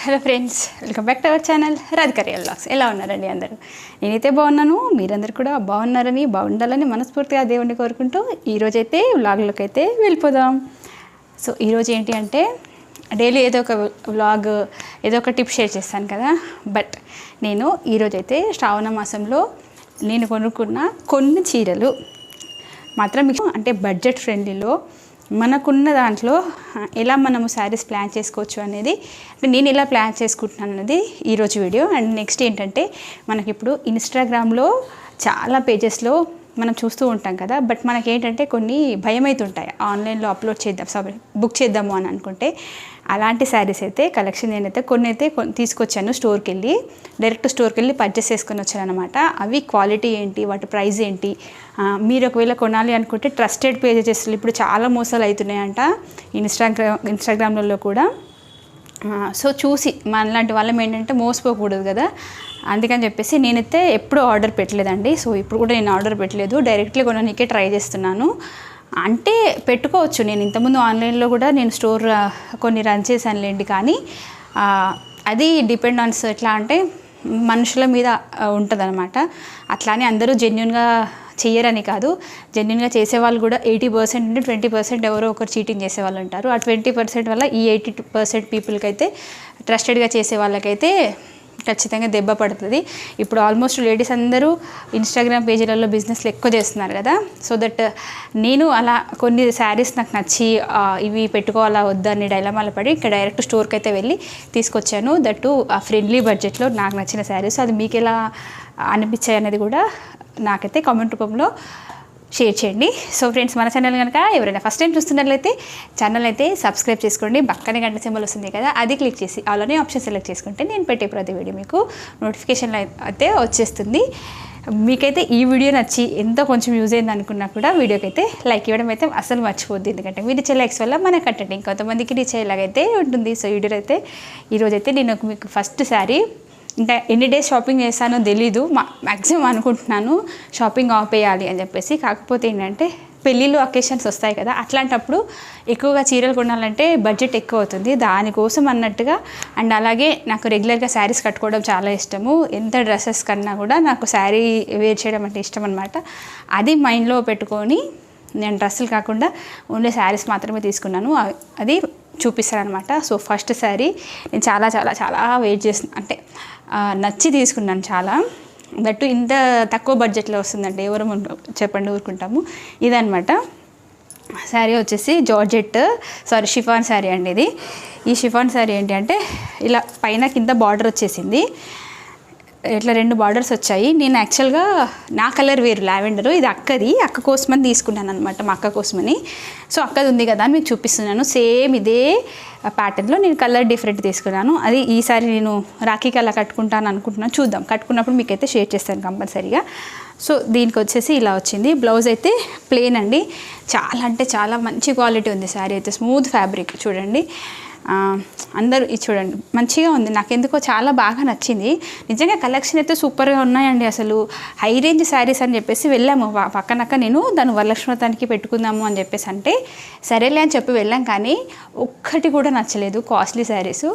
Hello friends, welcome back to our channel Radhika real vlogs. ఎలా ఉన్నారండి అందరూ? నేనైతే బాగున్నాను, మీరందరూ కూడా బాగున్నారని బాగుండాలని మనస్ఫూర్తిగా దేవుణ్ణి కోరుకుంటూ ఈరోజైతే వ్లాగ్లోకి అయితే వెళ్ళిపోదాం. సో ఈరోజు ఏంటి అంటే డైలీ ఏదో ఒక వ్లాగ్, ఏదో ఒక టిప్ షేర్ చేస్తాను కదా. బట్ నేను ఈరోజైతే శ్రావణ మాసంలో నేను కొనుక్కున్న కొన్ని చీరలు మాత్రం మీకు అంటే బడ్జెట్ ఫ్రెండ్లీలో మనకున్న దాంట్లో ఎలా మనము శారీస్ ప్లాన్ చేసుకోవచ్చు అనేది, అంటే నేను ఎలా ప్లాన్ చేసుకుంటున్నాను అనేది ఈరోజు వీడియో. అండ్ నెక్స్ట్ ఏంటంటే మనకి ఇప్పుడు ఇన్స్టాగ్రామ్లో చాలా పేజెస్లో మనం చూస్తూ ఉంటాం కదా. బట్ మనకేంటంటే కొన్ని భయం అవుతుంటాయి, ఆన్లైన్లో అప్లోడ్ చేద్దాం బుక్ చేద్దాము అని అనుకుంటే. అలాంటి శారీస్ అయితే కలెక్షన్ నేనైతే కొన్ని అయితే తీసుకొచ్చాను స్టోర్కి వెళ్ళి, డైరెక్ట్ స్టోర్కి వెళ్ళి పర్చేస్ చేసుకొని వచ్చాను అనమాట. అవి క్వాలిటీ ఏంటి, వాటి ప్రైస్ ఏంటి, మీరు ఒకవేళ కొనాలి అనుకుంటే ట్రస్టెడ్ పేజెస్ ఇప్పుడు చాలా మోసాలు అవుతున్నాయంట ఇన్స్టాగ్రామ్లలో కూడా. సో చూసి మనలాంటి వాళ్ళం ఏంటంటే మోసపోకూడదు కదా, అందుకని చెప్పేసి నేనైతే ఎప్పుడూ ఆర్డర్ పెట్టలేదండి. సో ఇప్పుడు కూడా నేను ఆర్డర్ పెట్టలేదు, డైరెక్ట్లీ కొనడానికే ట్రై చేస్తున్నాను. అంటే పెట్టుకోవచ్చు, నేను ఇంతకుముందు ఆన్లైన్లో కూడా నేను స్టోర్ కొన్ని రన్ చేశానులేండి. కానీ అది డిపెండ్ ఆన్స్ ఎట్లా అంటే మనుషుల మీద ఉంటుంది అనమాట. అట్లానే అందరూ జెన్యున్గా చెయ్యరని కాదు, జెన్యున్గా చేసేవాళ్ళు కూడా 80% నుండి 20% ఎవరో ఒకరు చీటింగ్ చేసేవాళ్ళు ఉంటారు. ఆ 20% వల్ల ఈ 80% పీపుల్కి అయితే, ట్రస్టెడ్గా చేసే వాళ్ళకైతే ఖచ్చితంగా దెబ్బ పడుతుంది. ఇప్పుడు ఆల్మోస్ట్ లేడీస్ అందరూ ఇన్స్టాగ్రామ్ పేజీలలో బిజినెస్లు ఎక్కువ చేస్తున్నారు కదా. సో దట్ నేను అలా కొన్ని శారీస్ నాకు నచ్చి ఇవి పెట్టుకోవాలా వద్దని డైలమాలో పడి ఇక్కడ డైరెక్ట్ స్టోర్కి అయితే వెళ్ళి తీసుకొచ్చాను. దట్టు ఆ ఫ్రెండ్లీ బడ్జెట్లో నాకు నచ్చిన శారీస్. అది మీకు ఎలా అనిపించాయి అనేది కూడా నాకైతే కామెంట్ రూపంలో షేర్ చేయండి. సో ఫ్రెండ్స్, మన ఛానల్ కనుక ఎవరైనా ఫస్ట్ టైం చూస్తున్నట్లయితే ఛానల్ అయితే సబ్స్క్రైబ్ చేసుకోండి. పక్కనే గంట సింబల్ వస్తుంది కదా, అది క్లిక్ చేసి అలానే ఆప్షన్ సెలెక్ట్ చేసుకుంటే నేను పెట్టే ప్రతి వీడియో మీకు నోటిఫికేషన్లో అయితే వచ్చేస్తుంది. మీకైతే ఈ వీడియో నచ్చి ఎంతో కొంచెం యూజ్ అయింది అనుకున్నా కూడా వీడియోకి అయితే లైక్ ఇవ్వడం అయితే అసలు మర్చిపోద్ది. ఎందుకంటే మీరు ఇచ్చే లైక్స్ వల్ల మన కంటెంట్ ఇంకొంతమందికి రీచ్ అయ్యేలాగైతే ఉంటుంది. సో వీడియో అయితే ఈరోజైతే నేను మీకు ఫస్ట్ శారీ, ఇంకా ఎన్ని డేస్ షాపింగ్ చేస్తానో తెలీదు, మ్యాక్సిమం అనుకుంటున్నాను షాపింగ్ ఆపేయాలి అని చెప్పేసి. కాకపోతే ఏంటంటే పెళ్ళిళ్ళు అకేషన్స్ వస్తాయి కదా, అట్లాంటప్పుడు ఎక్కువగా చీరలు కొనాలంటే బడ్జెట్ ఎక్కువ అవుతుంది, దానికోసం అన్నట్టుగా. అండ్ అలాగే నాకు రెగ్యులర్గా శారీస్ కట్టుకోవడం చాలా ఇష్టము, ఎంత డ్రెస్సెస్ కన్నా కూడా నాకు శారీ వేర్ చేయడం అంటే ఇష్టం అనమాట. అది మైండ్లో పెట్టుకొని నేను డ్రెస్సులు కాకుండా ఓన్లీ శారీస్ మాత్రమే తీసుకున్నాను. అది చూపిస్తాను అనమాట. సో ఫస్ట్ శారీ నేను చాలా చాలా చాలా వెయిట్ చేసిన, అంటే నచ్చి తీసుకున్నాను చాలా. దట్టు ఇంత తక్కువ బడ్జెట్లో వస్తుందంటే ఎవరు చెప్పండి ఊరుకుంటాము. ఇదనమాట శారీ వచ్చేసి షిఫాన్ శారీ అండి ఇది. ఈ షిఫాన్ శారీ ఏంటి అంటే ఇలా పైన కింద బార్డర్ వచ్చేసింది, ఇట్లా 2 బార్డర్స్ వచ్చాయి. నేను యాక్చువల్గా నా కలర్ వేరు లావెండర్, ఇది అక్క కోసమని తీసుకున్నాను అనమాట, మా అక్క కోసమని. సో అక్కది ఉంది కదా అని మీకు చూపిస్తున్నాను. సేమ్ ఇదే ప్యాటర్న్లో నేను కలర్ డిఫరెంట్ తీసుకున్నాను. అది ఈసారి నేను రాఖీకి అలా కట్టుకుంటాను అనుకుంటున్నాను, చూద్దాం. కట్టుకున్నప్పుడు మీకైతే షేర్ చేస్తాను కంపల్సరీగా. సో దీనికి వచ్చేసి ఇలా వచ్చింది. బ్లౌజ్ అయితే ప్లెయిన్ అండి, చాలా అంటే చాలా మంచి క్వాలిటీ ఉంది శారీ అయితే, స్మూత్ ఫ్యాబ్రిక్ చూడండి. అందరూ ఇది చూడండి, మంచిగా ఉంది. నాకు ఎందుకో చాలా బాగా నచ్చింది నిజంగా. కలెక్షన్ అయితే సూపర్గా ఉన్నాయండి. అసలు హై రేంజ్ శారీస్ అని చెప్పేసి వెళ్ళాము పక్కనక్క. నేను దాని వరలక్ష్మతానికి పెట్టుకుందాము అని చెప్పేసి అంటే సరేలే అని చెప్పి వెళ్ళాం, కానీ ఒక్కటి కూడా నచ్చలేదు. కాస్ట్లీ శారీస్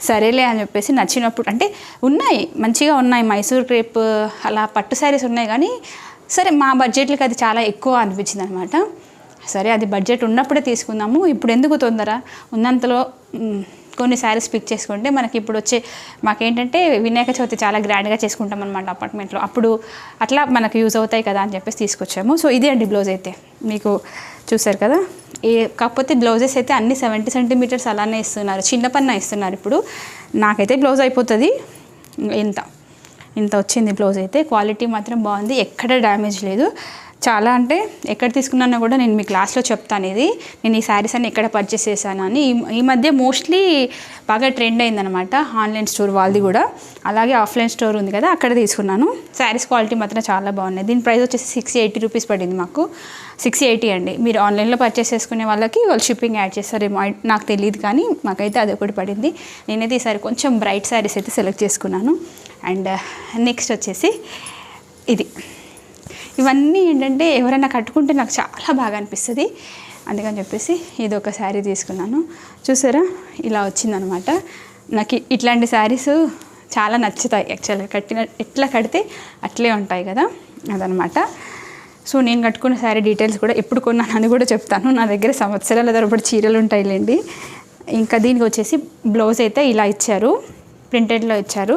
సరేలే అని చెప్పేసి నచ్చినప్పుడు అంటే ఉన్నాయి, మంచిగా ఉన్నాయి. మైసూర్ క్రేప్ అలా పట్టు శారీస్ ఉన్నాయి, కానీ సరే మా బడ్జెట్లకి అది చాలా ఎక్కువ అనిపించింది అనమాట. సరే అది బడ్జెట్ ఉన్నప్పుడే తీసుకుందాము, ఇప్పుడు ఎందుకు తొందర, ఉన్నంతలో కొన్ని శారీస్ పిక్ చేసుకుంటే మనకి ఇప్పుడు మాకేంటంటే వినాయక చవితి చాలా గ్రాండ్గా చేసుకుంటాం అనమాట అపార్ట్మెంట్లో, అప్పుడు అట్లా మనకు యూజ్ అవుతాయి కదా అని చెప్పేసి తీసుకొచ్చాము. సో ఇదే అండి బ్లౌజ్ అయితే మీకు చూసారు కదా. కాకపోతే బ్లౌజెస్ అయితే అన్ని 70 సెంటీమీటర్స్ అలానే ఇస్తున్నారు, చిన్న పన్న ఇస్తున్నారు. ఇప్పుడు నాకైతే బ్లౌజ్ అయిపోతుంది, ఇంత వచ్చింది బ్లౌజ్ అయితే. క్వాలిటీ మాత్రం బాగుంది, ఎక్కడ డ్యామేజ్ లేదు. చాలా అంటే ఎక్కడ తీసుకున్నానో కూడా నేను మీ క్లాస్లో చెప్తాను. నేను ఈ శారీస్ అన్ని ఎక్కడ పర్చేస్ చేశాను అని. ఈ మధ్య మోస్ట్లీ బాగా ట్రెండ్ అయిందనమాట ఆన్లైన్ స్టోర్ వాళ్ళది కూడా, అలాగే ఆఫ్లైన్ స్టోర్ ఉంది కదా, అక్కడ తీసుకున్నాను. శారీస్ క్వాలిటీ మాత్రం చాలా బాగున్నాయి. దీని ప్రైస్ వచ్చేసి 680 రూపీస్ పడింది మాకు, 680 అండి. మీరు ఆన్లైన్లో పర్చేస్ చేసుకునే వాళ్ళకి వాళ్ళు షిప్పింగ్ యాడ్ చేస్తారేమో నాకు తెలియదు, కానీ మాకైతే అది ఒకటి పడింది. నేనైతే ఈసారి కొంచెం బ్రైట్ శారీస్ అయితే సెలెక్ట్ చేసుకున్నాను. అండ్ నెక్స్ట్ వచ్చేసి ఇది. ఇవన్నీ ఏంటంటే ఎవరైనా కట్టుకుంటే నాకు చాలా బాగా అనిపిస్తుంది, అందుకని చెప్పేసి ఇది ఒక శారీ తీసుకున్నాను. చూసారా ఇలా వచ్చిందనమాట. నాకు ఇట్లాంటి శారీస్ చాలా నచ్చుతాయి యాక్చువల్గా. ఎట్లా కడితే అట్లే ఉంటాయి కదా, అదనమాట. సో నేను కట్టుకున్న శారీ డీటెయిల్స్ కూడా ఎప్పుడు కొన్నాను అని కూడా చెప్తాను. నా దగ్గర సంవత్సరాల తరబడి చీరలు ఉంటాయిలేండి. ఇంకా దీనికి వచ్చేసి బ్లౌజ్ అయితే ఇలా ఇచ్చారు, ప్రింటెడ్లో ఇచ్చారు,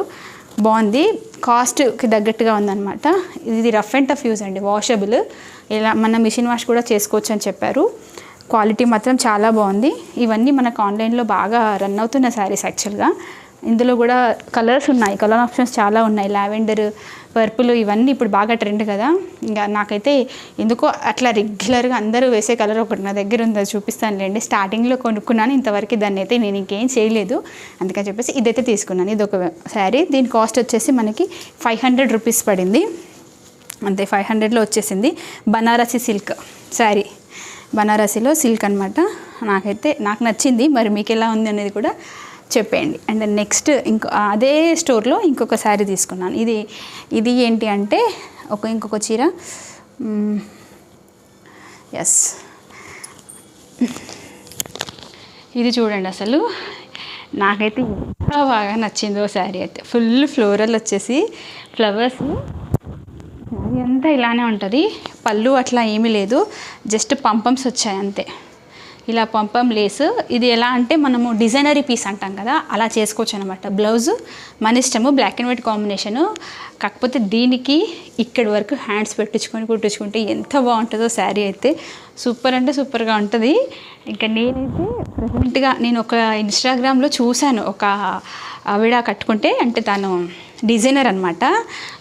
బాగుంది. కాస్ట్కి తగ్గట్టుగా ఉందన్నమాట. ఇది రఫ్ అండ్ టఫ్ యూజ్ అండి, వాషబుల్. ఇలా మన మిషన్ వాష్ కూడా చేసుకోవచ్చు అని చెప్పారు. క్వాలిటీ మాత్రం చాలా బాగుంది. ఇవన్నీ మనకు ఆన్లైన్లో బాగా రన్ అవుతున్న శారీస్ యాక్చువల్గా. ఇందులో కూడా కలర్స్ ఉన్నాయి, కలర్ ఆప్షన్స్ చాలా ఉన్నాయి. లావెండర్, పర్పుల్ ఇవన్నీ ఇప్పుడు బాగా ట్రెండ్ కదా. ఇంకా నాకైతే ఎందుకో అట్లా రెగ్యులర్గా అందరూ వేసే కలర్ ఒకటి నా దగ్గర ఉంది, అది చూపిస్తానులేండి. స్టార్టింగ్లో కొనుక్కున్నాను, ఇంతవరకు దాన్ని అయితే నేను ఇంకేం చేయలేదు. అందుకని చెప్పేసి ఇదైతే తీసుకున్నాను. ఇది ఒక శారీ. దీని కాస్ట్ వచ్చేసి మనకి 500 రూపీస్ పడింది అంతే. 500లో వచ్చేసింది. బనారసి సిల్క్ శారీ, బనారసిలో సిల్క్ అనమాట. నాకు నచ్చింది. మరి మీకు ఎలా ఉంది అనేది కూడా చెప్పేయండి. అండ్ నెక్స్ట్ అదే స్టోర్లో ఇంకొక శారీ తీసుకున్నాను. ఇది ఏంటి అంటే ఇంకొక చీర. ఎస్, ఇది చూడండి. అసలు నాకైతే ఎంత బాగా నచ్చిందో శారీ అయితే. ఫుల్ ఫ్లోరల్ వచ్చేసి ఫ్లవర్స్, శారీ అంతా ఇలానే ఉంటుంది. పళ్ళు అట్లా ఏమీ లేదు, జస్ట్ పంపమ్స్ వచ్చాయి అంతే. ఇలా పంపం లేసు. ఇది ఎలా అంటే మనము డిజైనరీ పీస్ అంటాం కదా, అలా చేసుకోవచ్చు అనమాట. బ్లౌజ్ మన ఇష్టము, బ్లాక్ అండ్ వైట్ కాంబినేషను. కాకపోతే దీనికి ఇక్కడి వరకు హ్యాండ్స్ కుట్టించుకుంటే ఎంత బాగుంటుందో శారీ అయితే. సూపర్ అంటే సూపర్గా ఉంటుంది. ఇంకా నేనైతే ప్రజెంట్గా ఒక ఇన్స్టాగ్రామ్లో చూశాను, ఒక ఆవిడ కట్టుకుంటే, అంటే తను డిజైనర్ అనమాట.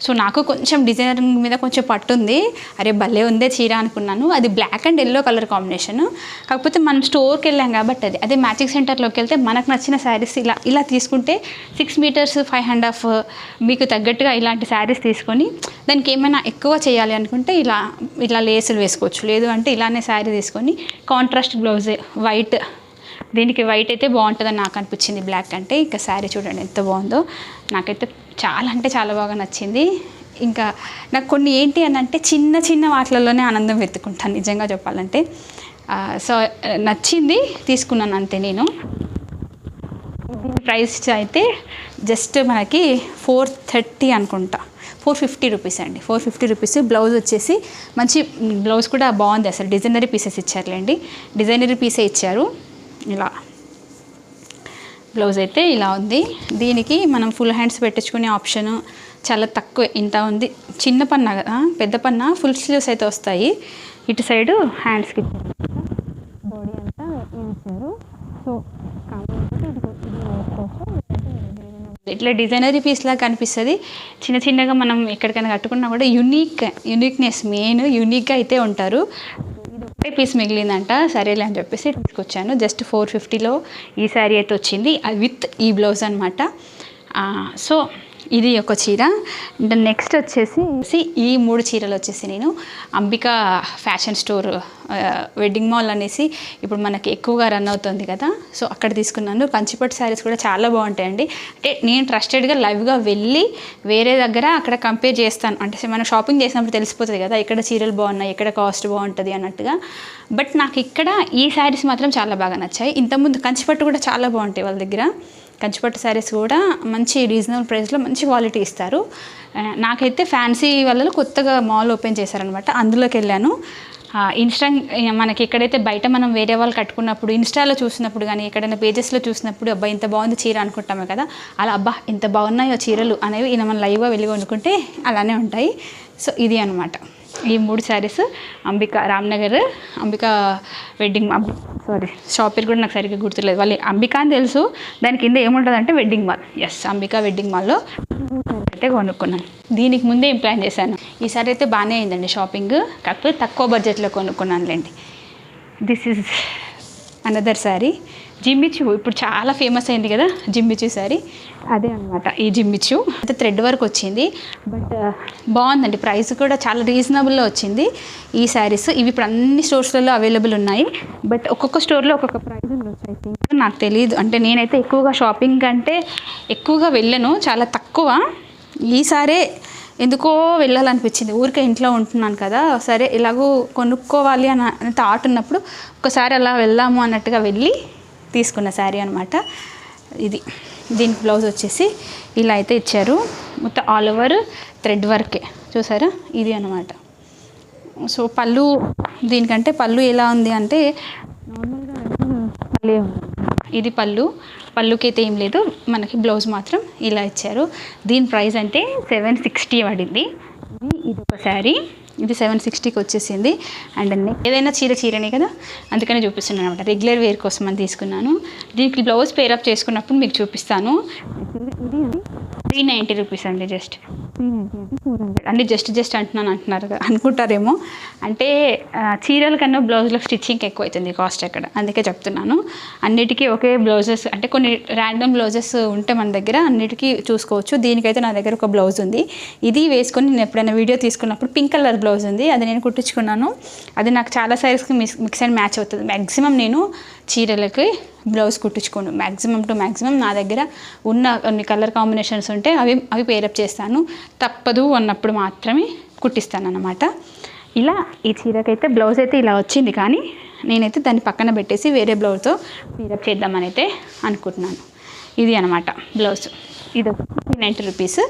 సో నాకు కొంచెం డిజైనరింగ్ మీద కొంచెం పట్టుంది. అరే భలే ఉందే చీర అనుకున్నాను. అది black and yellow colour combination. కాకపోతే మనం స్టోర్కి వెళ్ళాం కాబట్టి అదే మ్యాచింగ్ సెంటర్లోకి వెళ్తే మనకు నచ్చిన శారీస్ ఇలా తీసుకుంటే 6 మీటర్స్ 5.5 మీకు తగ్గట్టుగా ఇలాంటి శారీస్ తీసుకొని దానికి ఏమైనా ఎక్కువ చేయాలి అనుకుంటే ఇలా లేసులు వేసుకోవచ్చు. లేదు అంటే ఇలానే శారీ తీసుకొని కాంట్రాస్ట్ బ్లౌజ్ వైట్, దీనికి వైట్ అయితే బాగుంటుందని నాకు అనిపించింది, బ్లాక్ అంటే. ఇంకా శారీ చూడండి ఎంత బాగుందో. నాకైతే చాలా అంటే చాలా బాగా నచ్చింది. ఇంకా నాకు కొన్ని ఏంటి అని అంటే చిన్న వాటిలలోనే ఆనందం వెతుకుంటాను నిజంగా చెప్పాలంటే. సో నచ్చింది, తీసుకున్నాను అంతే నేను. ప్రైస్ అయితే జస్ట్ మనకి 430 అనుకుంటా, 450 రూపీస్ అండి. 450 రూపీస్. బ్లౌజ్ వచ్చేసి మంచి బ్లౌజ్ కూడా బాగుంది. అసలు డిజైనరీ పీసెస్ ఇచ్చారులేండి, డిజైనరీ పీసే ఇచ్చారు. ఇలా బ్లౌజ్ అయితే ఇలా ఉంది. దీనికి మనం ఫుల్ హ్యాండ్స్ పెట్టించుకునే ఆప్షను చాలా తక్కువ, ఇంత ఉంది. చిన్న పన్నా కదా, పెద్ద పన్నా ఫుల్ స్లీవ్స్ అయితే వస్తాయి. ఇటు సైడు హ్యాండ్స్కి బాడీ అంతా ఇచ్చారు. సో ఇట్లా డిజైనరీ పీస్లా కనిపిస్తుంది. చిన్నగా మనం ఎక్కడికైనా కట్టుకున్నా కూడా యూనిక్నెస్ మెయిన్, యూనిక్గా అయితే ఉంటారు. పీస్ మిగిలిందంట, సరేలే అని చెప్పేసి తీసుకొచ్చాను. జస్ట్ 450లో ఈ శారీ అయితే వచ్చింది, విత్ ఈ బ్లౌజ్ అనమాట. సో ఇది ఒక చీర. నెక్స్ట్ వచ్చేసి ఈ 3 చీరలు వచ్చేసి నేను Ambika fashion store wedding mall అనేసి ఇప్పుడు మనకి ఎక్కువగా రన్ అవుతుంది కదా, సో అక్కడ తీసుకున్నాను. కంచిపట్టు శారీస్ కూడా చాలా బాగుంటాయండి. అంటే నేను ట్రస్టెడ్గా లైవ్గా వెళ్ళి వేరే దగ్గర అక్కడ కంపేర్ చేస్తాను. అంటే మనం షాపింగ్ చేసినప్పుడు తెలిసిపోతుంది కదా ఎక్కడ చీరలు బాగున్నాయి, ఎక్కడ కాస్ట్ బాగుంటుంది అన్నట్టుగా. బట్ నాకు ఇక్కడ ఈ శారీస్ మాత్రం చాలా బాగా నచ్చాయి. ఇంతకుముందు కంచిపట్టు కూడా చాలా బాగుంటాయి వాళ్ళ దగ్గర. కంచిపట్టు శారీస్ కూడా మంచి రీజనబుల్ ప్రైస్లో మంచి క్వాలిటీ ఇస్తారు. నాకైతే ఫ్యాన్సీ వాళ్ళు కొత్తగా మాల్ ఓపెన్ చేశారనమాట, అందులోకి వెళ్ళాను. మనకి ఎక్కడైతే బయట మనం వేరే వాళ్ళు కట్టుకున్నప్పుడు ఇన్స్టాలో చూసినప్పుడు కానీ ఎక్కడైనా పేజెస్లో చూసినప్పుడు అబ్బా ఇంత బాగుంది చీర అనుకుంటామే కదా, అలా అబ్బా ఇంత బాగున్నాయో చీరలు అనేవి ఇలా మనం లైవ్గా వెళ్ళి కొనుక్కుంటే అలానే ఉంటాయి. సో ఇది అనమాట ఈ 3 శారీస్. అంబికా రామ్నగర్ అంబికా వెడ్డింగ్ షాప్ పేరు కూడా నాకు సరిగ్గా గుర్తులేదు. వాళ్ళు అంబికా అని తెలుసు, దాని కింద ఏముంటుంది అంటే wedding mall. Yes, Ambika wedding మాల్లో అయితే కొనుక్కున్నాను. దీనికి ముందే ఏం ప్లాన్ చేశాను. ఈసారి అయితే బాగానే అయిందండి షాపింగ్, కాకపోతే తక్కువ బడ్జెట్లో కొనుక్కున్నానులేండి. This is another sari, Jimmy Choo. ఇప్పుడు చాలా ఫేమస్ అయింది కదా జిమ్మిచూ శారీ, అదే అనమాట ఈ జిమ్మిచూ. అయితే థ్రెడ్ వర్క్ వచ్చింది, బట్ బాగుందండి. ప్రైస్ కూడా చాలా రీజనబుల్లో వచ్చింది ఈ శారీస్. ఇవి ఇప్పుడు అన్ని స్టోర్స్లలో అవైలబుల్ ఉన్నాయి, బట్ ఒక్కొక్క స్టోర్లో ఒక్కొక్క ప్రైస్ వచ్చాయి. నాకు తెలియదు, అంటే నేనైతే ఎక్కువగా షాపింగ్ కంటే ఎక్కువగా వెళ్ళను, చాలా తక్కువ. ఈసారే ఎందుకో వెళ్ళాలనిపించింది. ఊరికే ఇంట్లో ఉంటున్నాను కదా, సరే ఇలాగూ కొనుక్కోవాలి అని థాట్ ఉన్నప్పుడు ఒకసారి అలా వెళ్దాము అన్నట్టుగా వెళ్ళి తీసుకున్న శారీ అనమాట ఇది. దీనికి బ్లౌజ్ వచ్చేసి ఇలా అయితే ఇచ్చారు. మొత్తం ఆల్ ఓవర్ థ్రెడ్ వర్కే చూసారా, ఇది అనమాట. సో పళ్ళు దీనికంటే పళ్ళు ఎలా ఉంది అంటే నార్మల్గా పళ్ళు ఇది పళ్ళుకి అయితే ఏం లేదు, మనకి బ్లౌజ్ మాత్రం ఇలా ఇచ్చారు. దీని ప్రైస్ అంటే 760 పడింది. ఇది ఒక శారీ, ఇది 760కి వచ్చేసింది. అండ్ ఏదైనా చీరనే కదా, అందుకనే చూపిస్తున్నాను అనమాట. రెగ్యులర్ వేర్ కోసం అని తీసుకున్నాను. దీనికి బ్లౌజ్ పేరప్ చేసుకున్నప్పుడు మీకు చూపిస్తాను. ఇది 390 రూపీస్ అండి. జస్ట్ 400 అంటే జస్ట్ అంటున్నారు కదా అనుకుంటారేమో. అంటే చీరల కన్నా బ్లౌజ్లో స్టిచ్చింగ్ ఎక్కువ అవుతుంది కాస్ట్ అక్కడ, అందుకే చెప్తున్నాను. అన్నిటికీ ఒకే బ్లౌజెస్ అంటే కొన్ని ర్యాండమ్ బ్లౌజెస్ ఉంటే మన దగ్గర అన్నిటికీ చూసుకోవచ్చు. దీనికైతే నా దగ్గర ఒక బ్లౌజ్ ఉంది. ఇది వేసుకొని నేను ఎప్పుడైనా వీడియో తీసుకున్నప్పుడు పింక్ కలర్ బ్లౌజ్ ఉంది, అది నేను కుట్టించుకున్నాను. అది నాకు చాలా సైజ్కి మిక్స్ అండ్ మ్యాచ్ అవుతుంది. మ్యాక్సిమం నేను చీరలకి బ్లౌజ్ కుట్టించుకోను. మ్యాక్సిమం నా దగ్గర ఉన్న కొన్ని కలర్ కాంబినేషన్స్ ఉంటే అవి పేరప్ చేస్తాను. తప్పదు అన్నప్పుడు మాత్రమే కుట్టిస్తాను అన్నమాట. ఇలా ఈ చీరకైతే బ్లౌజ్ అయితే ఇలా వచ్చింది, కానీ నేనైతే దాన్ని పక్కన పెట్టేసి వేరే బ్లౌజ్తో పేరప్ చేద్దామని అయితే అనుకుంటున్నాను. ఇది అనమాట బ్లౌజ్. ఇది 90 రూపీస్.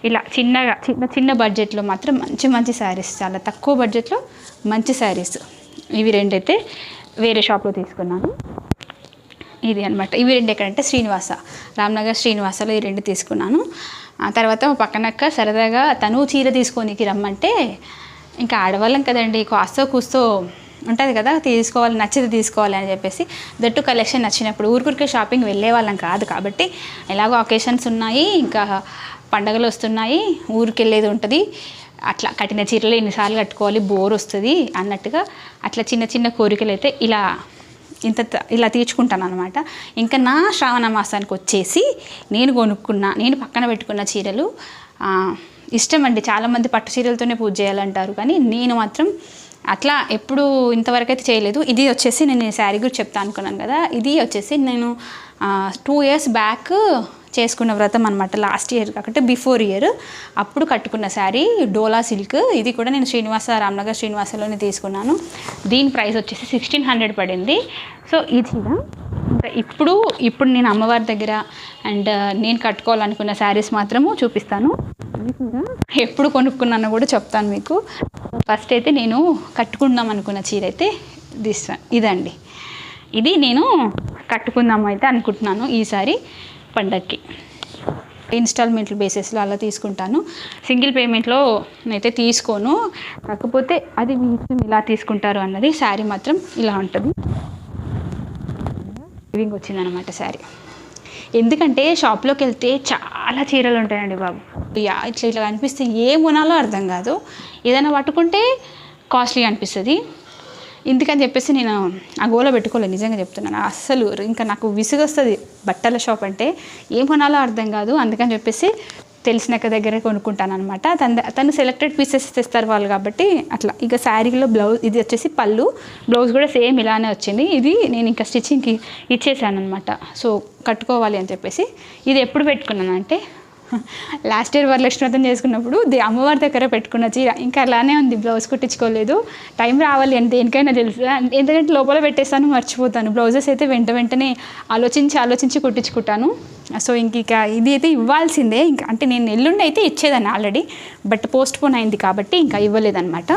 ఇలా చిన్న బడ్జెట్లో మాత్రం మంచి శారీస్, చాలా తక్కువ బడ్జెట్లో మంచి శారీస్. ఇవి రెండైతే వేరే షాప్లో తీసుకున్నాను. ఇది అనమాట. ఇవి రెండు ఎక్కడంటే రామ్నగర్ శ్రీనివాసలో ఈ రెండు తీసుకున్నాను. ఆ తర్వాత మా పక్కనక్క సరదాగా తను చీర తీసుకోనికి రమ్మంటే, ఇంకా ఆడవాళ్ళం కదండి, కాస్తో కూస్తో ఉంటుంది కదా, నచ్చితే తీసుకోవాలి అని చెప్పేసి. దట్టు కలెక్షన్ నచ్చినప్పుడు ఊరికే షాపింగ్ వెళ్ళే వాళ్ళం కాదు కాబట్టి, ఎలాగో అకేషన్స్ ఉన్నాయి, ఇంకా పండగలు వస్తున్నాయి, ఊరికి వెళ్ళేది ఉంటుంది, అట్లా కట్టిన చీరలు ఎన్నిసార్లు కట్టుకోవాలి, బోర్ వస్తుంది అన్నట్టుగా అట్లా చిన్న కోరికలు అయితే ఇలా తీర్చుకుంటాను అనమాట. ఇంకా నా శ్రావణ మాసానికి వచ్చేసి నేను పక్కన పెట్టుకున్న చీరలు ఇష్టం అండి. చాలామంది పట్టు చీరలతోనే పూజ చేయాలంటారు, కానీ నేను మాత్రం అట్లా ఎప్పుడు ఇంతవరకు అయితే చేయలేదు. ఇది వచ్చేసి నేను ఈ శారీ గురించి చెప్తా అనుకున్నాను కదా, ఇది వచ్చేసి నేను 2 years బ్యాక్ చేసుకున్న వ్రతం అనమాట. లాస్ట్ ఇయర్ కాకపోతే బిఫోర్ ఇయర్ అప్పుడు కట్టుకున్న శారీ, డోలా సిల్క్. ఇది కూడా నేను రామ్నగర్ శ్రీనివాసలోనే తీసుకున్నాను. దీని ప్రైస్ వచ్చేసి 1600 పడింది. సో ఈ చీర ఇంకా ఇప్పుడు నేను అమ్మవారి దగ్గర అండ్ నేను కట్టుకోవాలనుకున్న శారీస్ మాత్రము చూపిస్తాను. ఎప్పుడు కొనుక్కున్నానో కూడా చెప్తాను మీకు. ఫస్ట్ అయితే నేను కట్టుకుందాం అనుకున్న చీర అయితే ఇదండి. ఇది నేను కట్టుకుందాం అయితే అనుకుంటున్నాను ఈసారి పండగకి. ఇన్స్టాల్మెంట్ బేసిస్లో అలా తీసుకుంటాను. సింగిల్ పేమెంట్లో అయితే తీసుకోను. కాకపోతే అది మీ ఇష్టం ఇలా తీసుకుంటారు అన్నది. శారీ మాత్రం ఇలా ఉంటుంది. లివింగ్ వచ్చిందనమాట శారీ. ఎందుకంటే షాప్లోకి వెళ్తే చాలా చీరలు ఉంటాయండి బాబు. ఇట్లా అనిపిస్తే ఏ కొనాలో అర్థం కాదు. ఏదైనా పట్టుకుంటే కాస్ట్లీ అనిపిస్తుంది. ఎందుకని చెప్పేసి నేను ఆ గోల పెట్టుకోలేదు, నిజంగా చెప్తున్నాను. అస్సలు ఇంకా నాకు విసుగొస్తుంది బట్టల షాప్ అంటే, ఏం కొనాలో అర్థం కాదు. అందుకని చెప్పేసి తెలిసిన దగ్గర కొనుక్కుంటాను అనమాట. తను సెలెక్టెడ్ పీసెస్ తెస్తారు వాళ్ళు కాబట్టి అట్లా. ఇక శారీలో బ్లౌజ్ ఇది వచ్చేసి పళ్ళు, బ్లౌజ్ కూడా సేమ్ ఇలానే వచ్చింది. ఇది నేను ఇంకా స్టిచ్చింగ్కి ఇచ్చేసాను అనమాట. సో కట్టుకోవాలి అని చెప్పేసి ఇది ఎప్పుడు పెట్టుకున్నాను అంటే లాస్ట్ ఇయర్ వరలక్ష్మి వ్రతం చేసుకున్నప్పుడు అమ్మవారి దగ్గర పెట్టుకున్న చీర ఇంకా అలానే ఉంది. బ్లౌజ్ కుట్టించుకోలేదు. టైం రావాలి అంటే దేనికైనా తెలుసు, ఎందుకంటే లోపల పెట్టేస్తాను, మర్చిపోతాను. బ్లౌజెస్ అయితే వెంటనే ఆలోచించి కుట్టించుకుంటాను. సో ఇంక ఇది అయితే ఇవ్వాల్సిందే. ఇంకా అంటే నేను ఎల్లుండి అయితే ఇచ్చేదాన్ని ఆల్రెడీ, బట్ పోస్ట్ పోన్ అయింది కాబట్టి ఇంకా ఇవ్వలేదన్నమాట.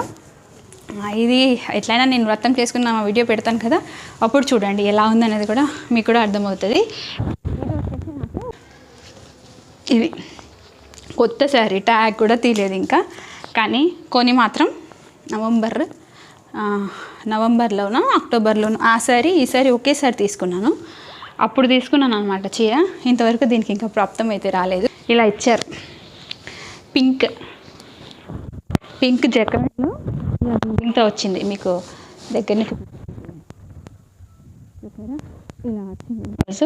ఇది ఎట్లయినా నేను వ్రతం చేసుకున్న వీడియో పెడతాను కదా, అప్పుడు చూడండి ఎలా ఉందనేది కూడా మీకు కూడా అర్థమవుతుంది. ఇది కొత్త శారీ, ట్యాగ్ కూడా తీయలేదు ఇంకా, కానీ కొని మాత్రం నవంబర్లోనో అక్టోబర్లోనో ఈ శారీ ఒకేసారి తీసుకున్నాను. అప్పుడు తీసుకున్నాను అనమాట చీర. ఇంతవరకు దీనికి ఇంకా ప్రాప్తం అయితే రాలేదు. ఇలా ఇచ్చారు పింక్ జకెట్లో ఇంత వచ్చింది. మీకు దగ్గర నుంచి ఇలా వచ్చింది. బ్లౌజ్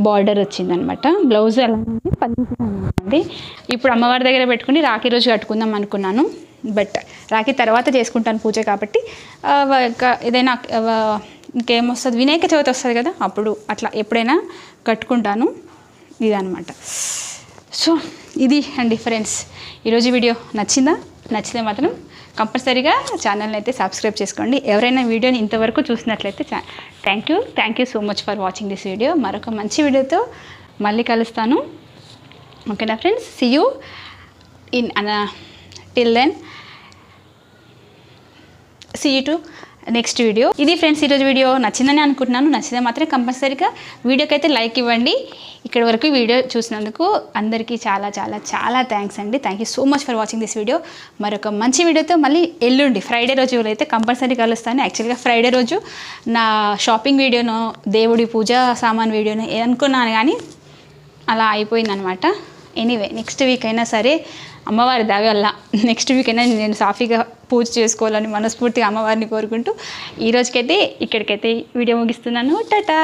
బార్డర్ వచ్చిందనమాట. బ్లౌజ్ ఎలా ఉంది, పళ్ళు అండి. ఇప్పుడు అమ్మవారి దగ్గర పెట్టుకుని రాఖీ రోజు కట్టుకుందాం అనుకున్నాను, బట్ రాఖీ తర్వాత చేసుకుంటాను పూజ కాబట్టి ఏదైనా ఇంకేమొస్తుంది, వినాయక చవితి వస్తుంది కదా, అప్పుడు అట్లా ఎప్పుడైనా కట్టుకుంటాను. ఇదనమాట. సో ఇది అండి ఫ్రెండ్స్, ఈరోజు వీడియో నచ్చితే మాత్రం కంపల్సరీగా ఛానల్ని అయితే సబ్స్క్రైబ్ చేసుకోండి. ఎవరైనా వీడియోని ఇంతవరకు చూసినట్లయితే thank you so much for watching this video. మరొక మంచి వీడియోతో మళ్ళీ కలుస్తాను. ఓకేనా friends, see you in till then see you to next video. ఇది ఫ్రెండ్స్ ఈరోజు వీడియో నచ్చిందని అనుకుంటున్నాను. నచ్చితే మాత్రం కంపల్సరీగా వీడియోకి అయితే లైక్ ఇవ్వండి. ఇక్కడి వరకు వీడియో చూసినందుకు అందరికీ చాలా చాలా చాలా థ్యాంక్స్ అండి. Thank you so much for watching this video. మరొక మంచి వీడియోతో మళ్ళీ ఎల్లుండి ఫ్రైడే రోజు అయితే కంపల్సరీ కలుస్తాను. యాక్చువల్గా ఫ్రైడే రోజు నా షాపింగ్ వీడియోను, దేవుడి పూజ సామాన్ వీడియోను అనుకున్నాను, కానీ అలా అయిపోయిందనమాట. ఎనీవే నెక్స్ట్ వీక్ అయినా సరే అమ్మవారి దయ వల్ల నెక్స్ట్ వీక్ అయినా నేను సాఫీగా పూజ చేసుకోవాలని మనస్ఫూర్తిగా అమ్మవారిని కోరుకుంటూ ఈ రోజుకైతే ఇక్కడికైతే వీడియో ముగిస్తున్నాను. టాటా.